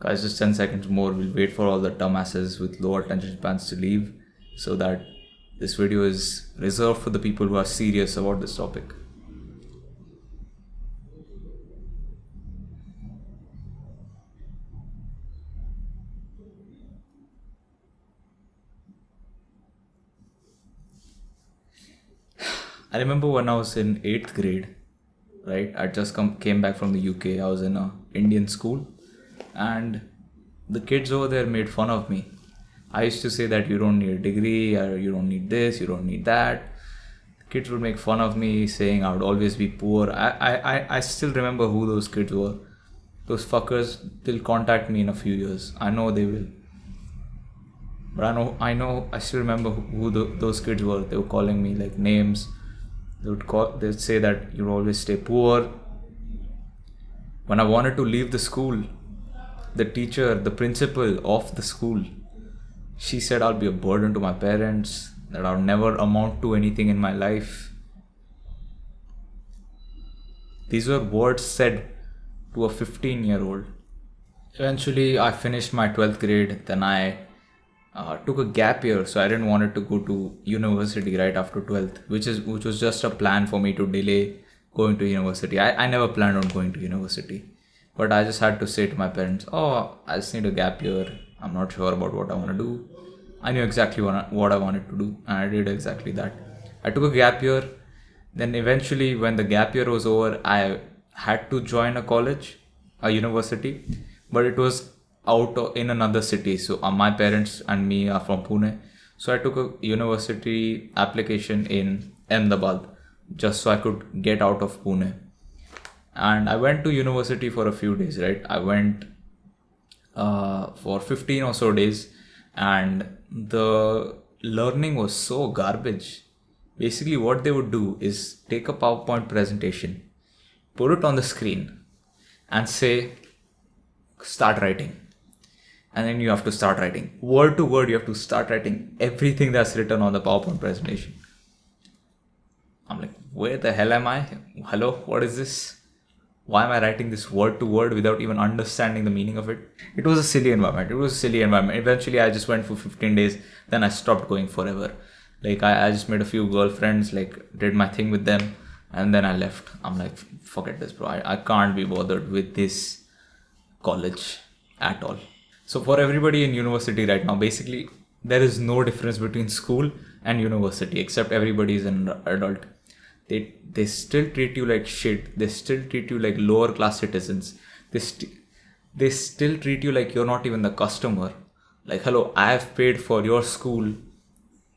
Guys, just 10 seconds more. We'll wait for all the dumbasses with low attention spans to leave so that this video is reserved for the people who are serious about this topic. I remember when I was in 8th grade, right? I just came back from the UK. I was in a Indian school and the kids over there made fun of me. I used to say that you don't need a degree, or you don't need this, you don't need that. The kids would make fun of me saying I would always be poor. I still remember who those kids were. Those fuckers, they'll contact me in a few years. I know they will. But I still remember who those kids were. They were calling me like names. They'd say that you'll always stay poor. When I wanted to leave the school, the teacher, the principal of the school, she said I'll be a burden to my parents, that I'll never amount to anything in my life. These were words said to a 15-year-old. Eventually, I finished my 12th grade. Then I took a gap year, so I didn't want to go to university right after 12th, which was just a plan for me to delay going to university. I never planned on going to university, but I just had to say to my parents, oh, I just need a gap year. I'm not sure about what I want to do. I knew exactly what I wanted to do, and I did exactly that. I took a gap year. Then eventually, when the gap year was over, I had to join a university, but it was in another city. So my parents and me are from Pune. So I took a university application in Ahmedabad just so I could get out of Pune. And I went to university for a few days, right? I went for 15 or so days, and the learning was so garbage. Basically, what they would do is take a PowerPoint presentation, put it on the screen, and say, start writing. And then you have to start writing. Word to word, you have to start writing everything that's written on the PowerPoint presentation. I'm like, where the hell am I? Hello, what is this? Why am I writing this word to word without even understanding the meaning of it? It was a silly environment. Eventually, I just went for 15 days. Then I stopped going forever. Like, I just made a few girlfriends, like, did my thing with them. And then I left. I'm like, forget this, bro. I can't be bothered with this college at all. So for everybody in university right now, basically, there is no difference between school and university, except everybody is an adult. They still treat you like shit. They still treat you like lower class citizens. They still treat you like you're not even the customer. Like, hello, I have paid for your school.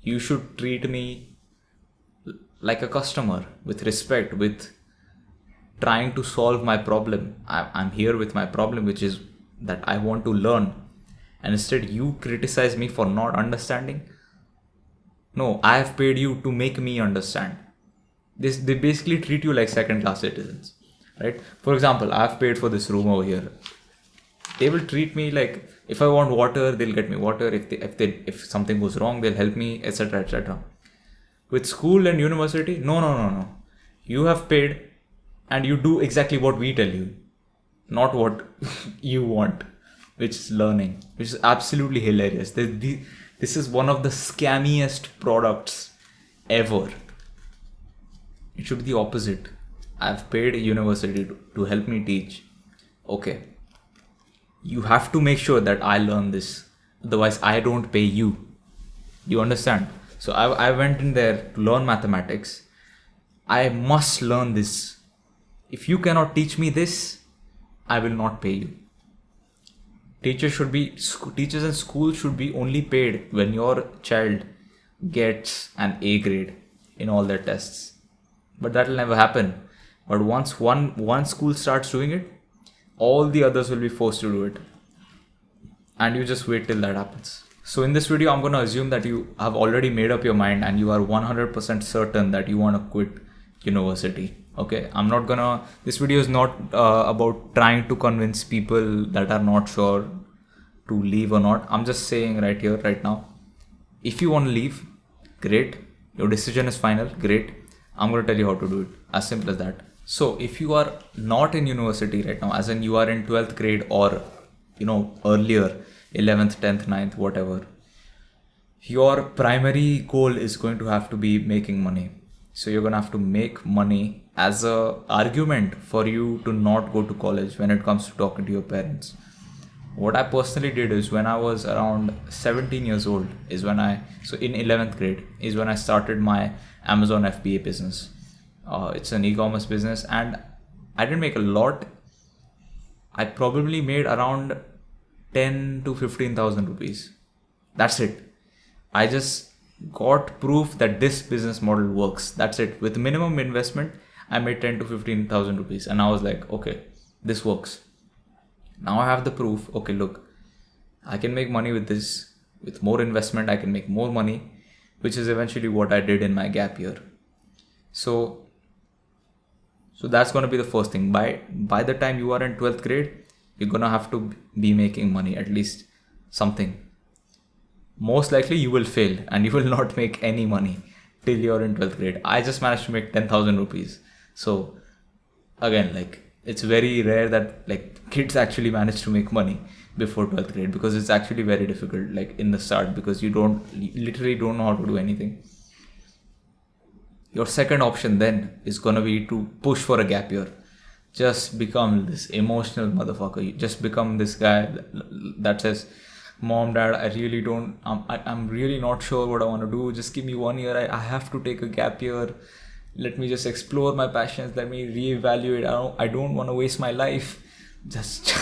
You should treat me like a customer, with respect, with trying to solve my problem. I'm here with my problem, which is that I want to learn. And instead you criticize me for not understanding. No, I have paid you to make me understand. They basically treat you like second class citizens, right? For example, I have paid for this room over here. They will treat me like, if I want water, they'll get me water. If something goes wrong, they'll help me, etc., etc. With school and university, no. You have paid and you do exactly what we tell you, not what you want, which is learning, which is absolutely hilarious. This is one of the scammiest products ever. It should be the opposite. I've paid a university to help me teach. Okay. You have to make sure that I learn this. Otherwise, I don't pay you. You understand? So I went in there to learn mathematics. I must learn this. If you cannot teach me this, I will not pay you. Teachers in school should be only paid when your child gets an A grade in all their tests. But that will never happen. But once one school starts doing it, all the others will be forced to do it. And you just wait till that happens. So in this video, I'm going to assume that you have already made up your mind and you are 100% certain that you want to quit university. Okay, this video is not about trying to convince people that are not sure to leave or not. I'm just saying right here, right now, if you want to leave, great. Your decision is final, great. I'm going to tell you how to do it. As simple as that. So if you are not in university right now, as in you are in 12th grade or earlier, 11th, 10th, ninth, whatever, your primary goal is going to have to be making money. So you're going to have to make money as a argument for you to not go to college when it comes to talking to your parents. What I personally did is, when I was around 17 years old, so in 11th grade is when I started my Amazon FBA business. It's an e-commerce business, and I didn't make a lot. I probably made around 10 to 15,000 rupees. That's it. I just got proof that this business model works. That's it. With minimum investment, I made 10 to 15,000 rupees, and I was like, okay, this works. Now I have the proof. Okay, look, I can make money with this. With more investment, I can make more money, which is eventually what I did in my gap year. So that's going to be the first thing. By the time you are in 12th grade, you're going to have to be making money, at least something. Most likely you will fail and you will not make any money till you're in 12th grade. I just managed to make 10,000 rupees. So again, like, it's very rare that like kids actually manage to make money before 12th grade, because it's actually very difficult, like in the start, because you literally don't know how to do anything. Your second option then is going to be to push for a gap year. Just become this emotional motherfucker. You just become this guy that says, Mom, Dad, I'm really not sure what I want to do. Just give me 1 year. I have to take a gap year. Let me just explore my passions. Let me reevaluate. I don't want to waste my life. Just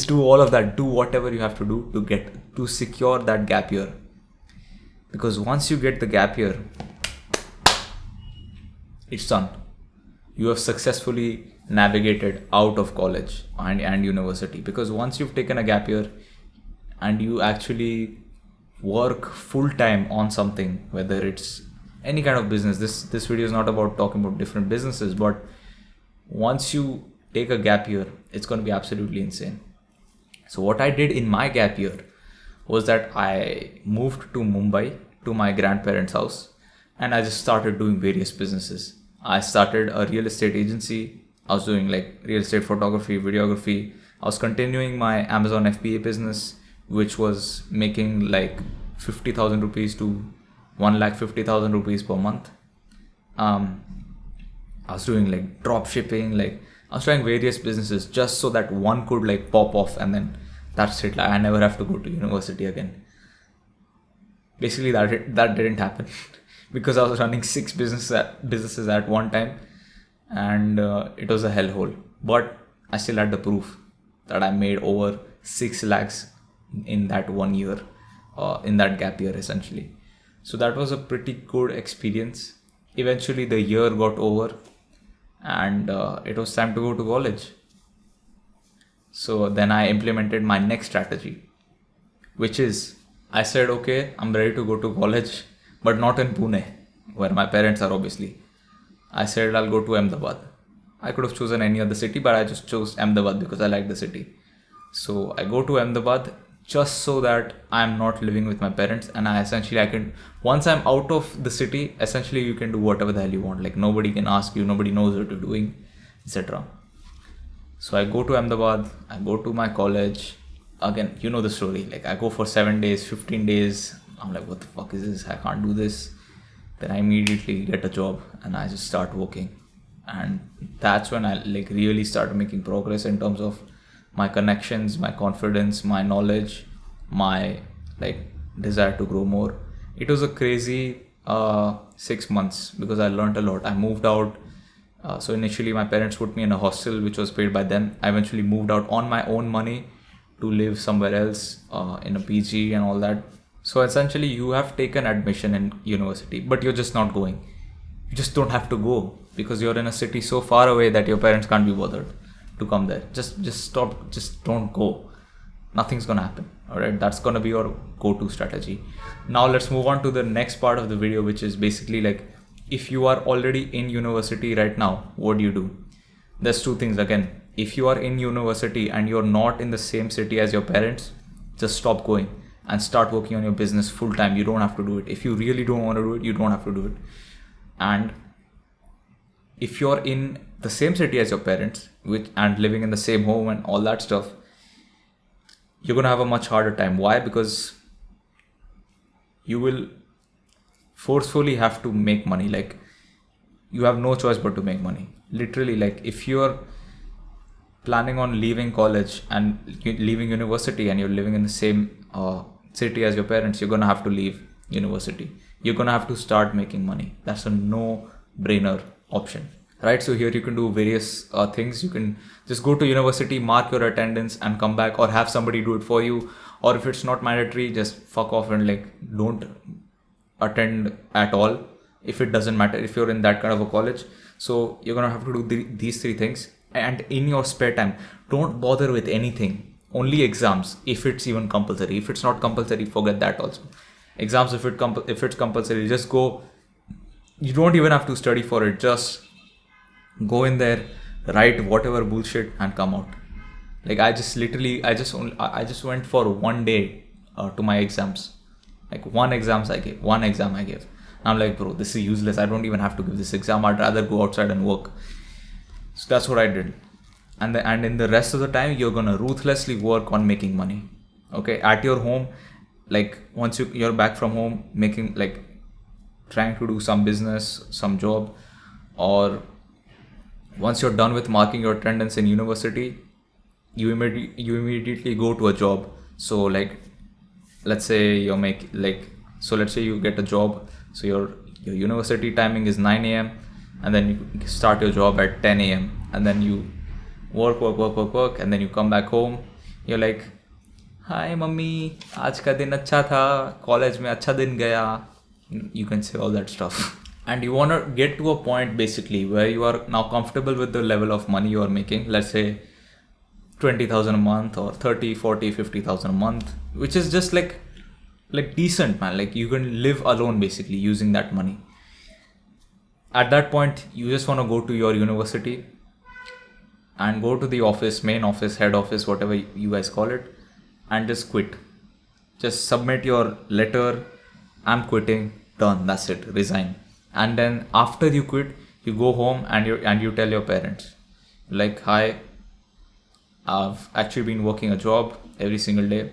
do all of that. Do whatever you have to do to secure that gap year. Because once you get the gap year, it's done. You have successfully navigated out of college and university. Because once you've taken a gap year and you actually work full time on something, whether it's any kind of business, this video is not about talking about different businesses, but once you take a gap year, it's going to be absolutely insane. So what I did in my gap year was that I moved to Mumbai to my grandparents' house, and I just started doing various businesses. I started a real estate agency. I was doing like real estate photography, videography. I was continuing my Amazon FBA business, which was making like 50,000 rupees to 1,50,000 rupees per month. I was doing like drop shipping, like I was trying various businesses just so that one could like pop off, and then that's it. Like, I never have to go to university again. Basically, that didn't happen because I was running 6 businesses at one time, and it was a hellhole. But I still had the proof that I made over 6 lakhs in that 1 year, in that gap year essentially. So that was a pretty good experience. Eventually the year got over, and it was time to go to college. So then I implemented my next strategy, which is, I said, okay, I'm ready to go to college, but not in Pune, where my parents are obviously. I said I'll go to Ahmedabad. I could have chosen any other city, but I just chose Ahmedabad because I like the city. So I go to Ahmedabad just so that I'm not living with my parents, and I can, once I'm out of the city, essentially you can do whatever the hell you want. Like, nobody can ask you, nobody knows what you're doing, etc. So I go to Ahmedabad, I go to my college. Again, you know the story. Like, I go for 7 days, 15 days. I'm like, what the fuck is this? I can't do this. Then I immediately get a job and I just start working. And that's when I like really start making progress in terms of my connections, my confidence, my knowledge, my like desire to grow more. It was a crazy 6 months because I learned a lot. I moved out. So initially my parents put me in a hostel which was paid by them. I eventually moved out on my own money to live somewhere else in a PG and all that. So essentially you have taken admission in university, but you're just not going. You just don't have to go because you're in a city so far away that your parents can't be bothered to come there. Just stop, just don't go. Nothing's gonna happen. All right, that's gonna be your go-to strategy. Now let's move on to the next part of the video, which is basically like, if you are already in university right now, what do you do? There's 2 things. Again, if you are in university and you're not in the same city as your parents, just stop going and start working on your business full time. You don't have to do it. If you really don't want to do it, you don't have to do it. And if you're in the same city as your parents, and living in the same home and all that stuff, you're going to have a much harder time. Why? Because you will forcefully have to make money. Like, you have no choice but to make money. Literally, like, if you're planning on leaving college and leaving university and you're living in the same city as your parents, you're going to have to leave university. You're going to have to start making money. That's a no brainer option, right? So here you can do various things. You can just go to university, mark your attendance and come back, or have somebody do it for you. Or if it's not mandatory, just fuck off and like don't attend at all, if it doesn't matter if you're in that kind of a college. So you're gonna have to do these three things. And in your spare time, don't bother with anything, only exams, if it's even compulsory. If it's not compulsory, forget that also. Exams, if it's compulsory, just go. You don't even have to study for it, just go in there, write whatever bullshit and come out. Like, I just went for one day to my exams. Like, one exam I gave. I'm like, bro, this is useless. I don't even have to give this exam. I'd rather go outside and work. So that's what I did. And in the rest of the time, you're gonna ruthlessly work on making money. Okay, at your home, like once you're back from home, making, like, trying to do some business, some job, or once you're done with marking your attendance in university, you immediately go to a job. So like, let's say let's say you get a job. So your university timing is 9 a.m. and then you start your job at 10 a.m. and then you work, and then you come back home. You're like, hi mummy, आज का दिन अच्छा था, college में अच्छा दिन गया. You can say all that stuff. And you want to get to a point basically where you are now comfortable with the level of money you are making. Let's say 20,000 a month, or 30, 40, 50,000 a month, which is just like decent, man. Like, you can live alone basically using that money. At that point, you just want to go to your university and go to the office, main office, head office, whatever you guys call it, and just quit. Just submit your letter, I'm quitting, done, that's it, resign. And then after you quit, you go home and you tell your parents, like, hi, I've actually been working a job every single day.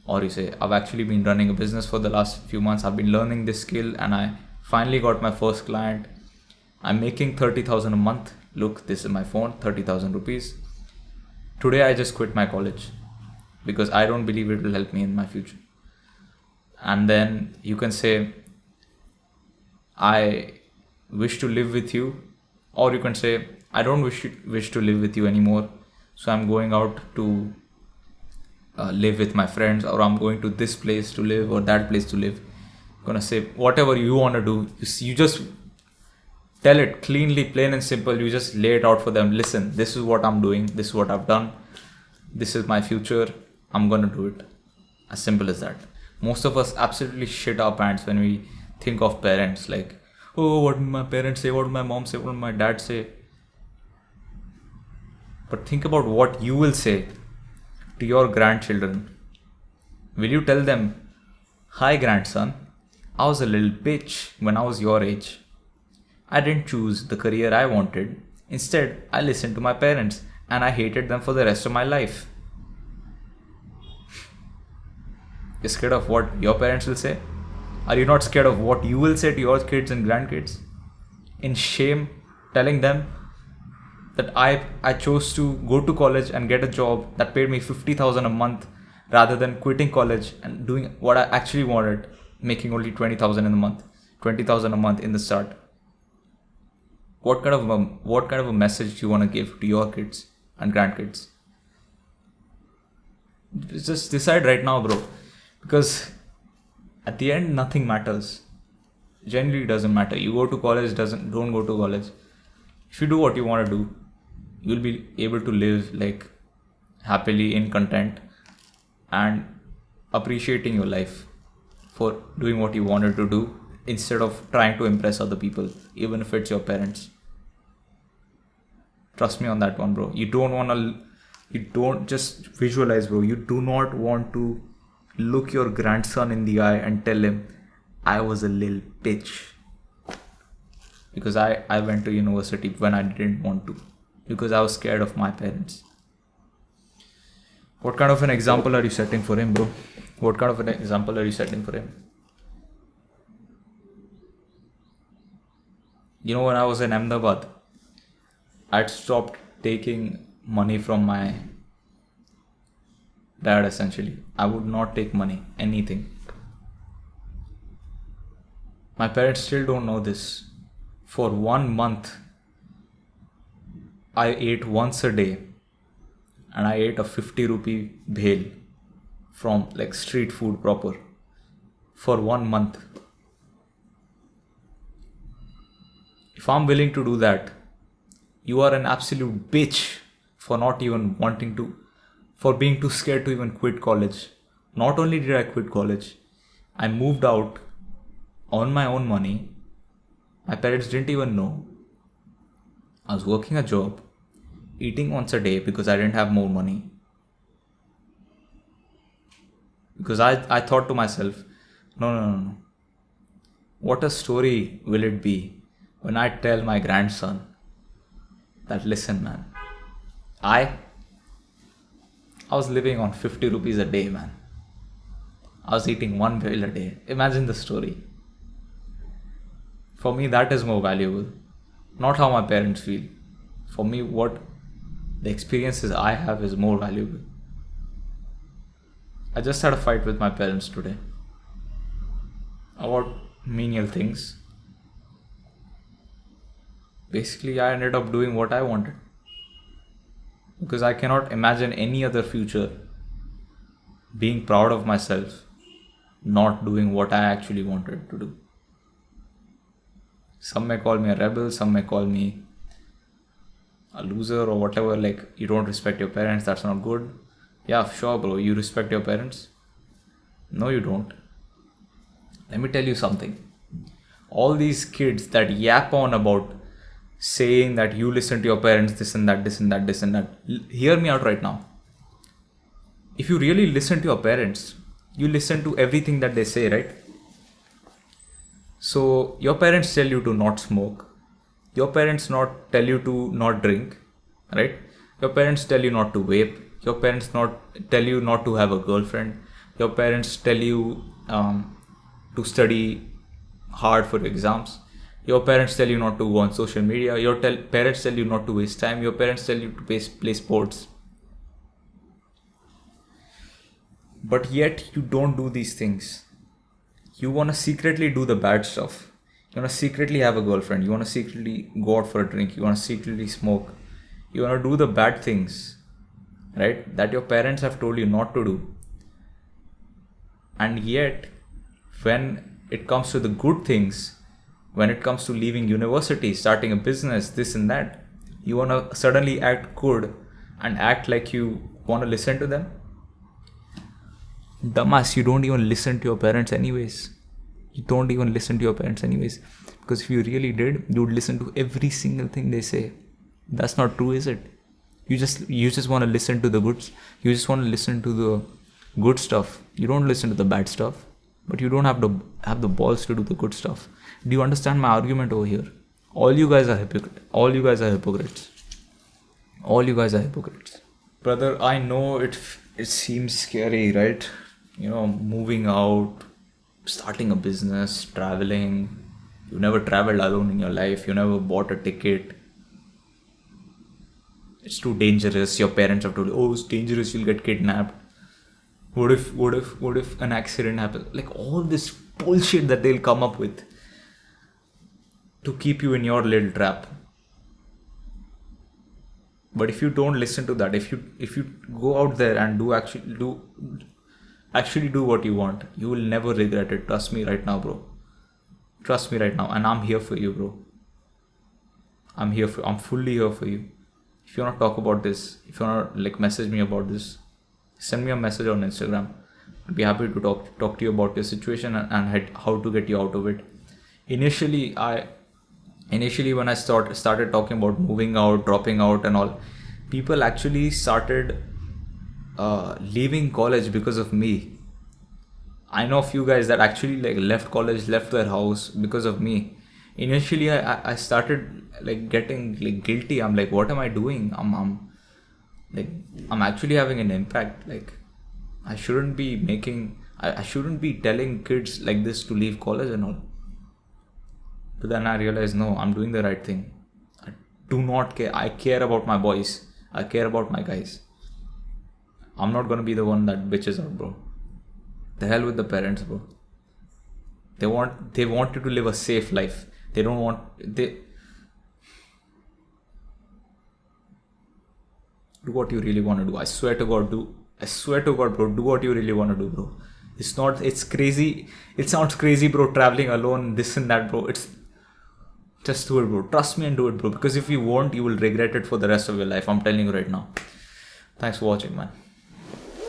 Or you say, I've actually been running a business for the last few months. I've been learning this skill and I finally got my first client. I'm making 30,000 a month. Look, this is my phone, 30,000 rupees. Today I just quit my college because I don't believe it will help me in my future. And then you can say, I wish to live with you. Or you can say, I don't wish to live with you anymore. So I'm going out to live with my friends, or I'm going to this place to live or that place to live. I'm gonna say whatever you want to do. You just tell it cleanly, plain and simple. You just lay it out for them. Listen, this is what I'm doing. This is what I've done. This is my future. I'm gonna do it. As simple as that. Most of us absolutely shit our pants when we think of parents. Like, oh, what will my parents say? What will my mom say? What will my dad say? But think about what you will say to your grandchildren. Will you tell them, hi grandson, I was a little bitch when I was your age. I didn't choose the career I wanted. Instead, I listened to my parents and I hated them for the rest of my life. You're scared of what your parents will say? Are you not scared of what you will say to your kids and grandkids? In shame, telling them that I chose to go to college and get a job that paid me 50,000 a month rather than quitting college and doing what I actually wanted, making only 20,000 in a month, 20,000 a month in the start. What kind of a message do you want to give to your kids and grandkids? Just decide right now, bro, because at the end nothing matters. Generally, it doesn't matter. You go to college, don't go to college. If you do what you want to do, you'll be able to live like happily in content and appreciating your life for doing what you wanted to do instead of trying to impress other people, even if it's your parents. Trust me on that one, bro. You don't just visualize, bro. You do not want to look your grandson in the eye and tell him, I was a little bitch. Because I went to university when I didn't want to. Because I was scared of my parents. What kind of an example are you setting for him, bro? What kind of an example are you setting for him? When I was in Ahmedabad, I'd stopped taking money from my dad essentially. I would not take money, anything. My parents still don't know this. For 1 month, I ate once a day and I ate a 50 rupee bhel from like street food proper for 1 month. If I'm willing to do that, you are an absolute bitch for not even wanting to, for being too scared to even quit college. Not only did I quit college, I moved out on my own money. My parents didn't even know. I was working a job, eating once a day because I didn't have more money. Because I thought to myself, no. What a story will it be when I tell my grandson that, listen, man, I was living on 50 rupees a day, man. I was eating one meal a day. Imagine the story. For me, that is more valuable. Not how my parents feel. For me, what the experiences I have is more valuable. I just had a fight with my parents today about menial things. Basically, I ended up doing what I wanted. Because I cannot imagine any other future being proud of myself, not doing what I actually wanted to do. Some may call me a rebel, some may call me a loser or whatever, like you don't respect your parents, that's not good. Yeah, sure, bro, you respect your parents? No, you don't. Let me tell you something. All these kids that yap on about saying that you listen to your parents, this and that, this and that, this and that. Hear me out right now. If you really listen to your parents, you listen to everything that they say, right? So your parents tell you to not smoke. Your parents not tell you to not drink, right? Your parents tell you not to vape. Your parents not tell you not to have a girlfriend. Your parents tell you to study hard for exams. Your parents tell you not to go on social media. Your parents tell you not to waste time. Your parents tell you to play sports. But yet you don't do these things. You want to secretly do the bad stuff. You want to secretly have a girlfriend. You want to secretly go out for a drink. You want to secretly smoke. You want to do the bad things, right? That your parents have told you not to do. And yet, when it comes to the good things, when it comes to leaving university, starting a business, this and that, you want to suddenly act good and act like you want to listen to them. Dumbass, you don't even listen to your parents anyways. Because if you really did, you would listen to every single thing they say. That's not true, is it? You just want to listen to the goods. You just want to listen to the good stuff. You don't listen to the bad stuff. But you don't have to have the balls to do the good stuff. Do you understand my argument over here? All you guys are hypocrites. Brother, I know it seems scary, right? Moving out, starting a business, traveling. You never traveled alone in your life. You never bought a ticket. It's too dangerous. Your parents have told you, oh, it's dangerous, you'll get kidnapped. What if an accident happens? Like all this bullshit that they'll come up with to keep you in your little trap. But if you don't listen to that, if you go out there and actually do what you want, you will never regret it. Trust me right now, bro. And I'm here for you, bro. I'm fully here for you. If you want to talk about this, if you want to message me about this, send me a message on Instagram. I'll be happy to talk to you about your situation and how to get you out of it. Initially when I started talking about moving out, dropping out and all, people actually started leaving college because of me. I know a few guys that actually left college, left their house because of me. Initially I started getting guilty. I'm like, what am I doing? Like, I'm actually having an impact. Like, I shouldn't be making, I shouldn't be telling kids like this to leave college and all. But then I realized, no, I'm doing the right thing. I do not care. I care about my boys. I care about my guys. I'm not gonna be the one that bitches out, bro. The hell with the parents, bro. They want you to live a safe life. They don't want they do what you really want to do. I swear to God, do. I swear to God, bro. Do what you really want to do, bro. It's not. It's crazy. It sounds crazy, bro. Traveling alone, this and that, bro. It's just do it, bro. Trust me and do it, bro. Because if you won't, you will regret it for the rest of your life. I'm telling you right now. Thanks for watching, man.